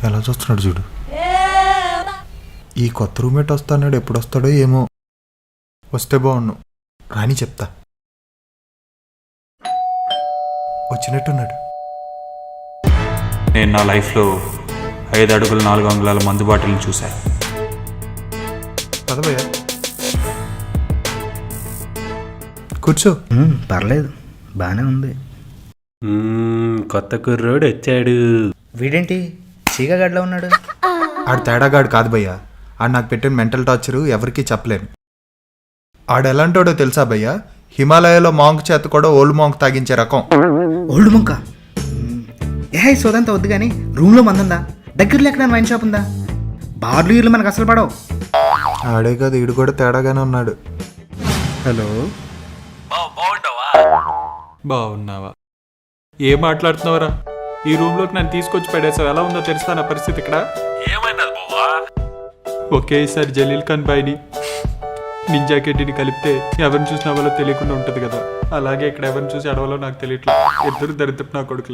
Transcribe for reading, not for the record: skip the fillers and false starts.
ఎలా చూస్తున్నాడు చూడు. ఈ కొత్త రూమ్మేట్ వస్తాడు, ఎప్పుడు వస్తాడో ఏమో. వస్తే బాగున్నావు. రాని చెప్తా. వచ్చినట్టున్నాడు. నేను నా లైఫ్లో 5 అడుగుల 4 అంగుళాల మందు బాటిల్ని చూశాను. పదవయ్యా, కూర్చో. పర్లేదు, బాగానే ఉంది. కొత్త కుర్రోడు వచ్చాడు. వీడేంటి చీకగడ్డలో ఉన్నాడు? ఆడు తేడాగాడు కాదు భయ్యా. ఆడు నాకు పెట్టిన మెంటల్ టార్చర్ ఎవరికీ చెప్పలేను. ఆడు ఎలాంటోడో తెలుసా భయ్యా? హిమాలయాలో మాంక్ చేత కూడా ఓల్డ్ మాంక్ తాగించే రకం. ఓల్డ్ ముంక ఏ సోదంతా వద్దు కానీ రూమ్లో మందుందా? దగ్గరలో ఎక్కడ వైన్ షాప్ ఉందా? బార్లు ఇల్లు మనకు అసలు పడవు. ఆడే కాదు, ఈడు కూడా తేడాగానే ఉన్నాడు. హలో, బాగున్నావా? ఏం మాట్లాడుతున్నావురా? ఈ రూమ్లోకి నన్ను తీసుకొచ్చి పడేసావు. ఎలా ఉందో తెలుసా నా పరిస్థితి ఇక్కడ? ఒకేసారి జలీల్ ఖాన్ బాయ్ని నింజా కెట్టిని కలిపితే ఎవరిని చూసిన వాళ్ళో తెలియకుండా ఉంటుంది కదా. అలాగే ఇక్కడ ఎవరిని చూసి అడవలో నాకు తెలియట్లేదు. ఇద్దరు దరిద్రపు నా కొడుకులు.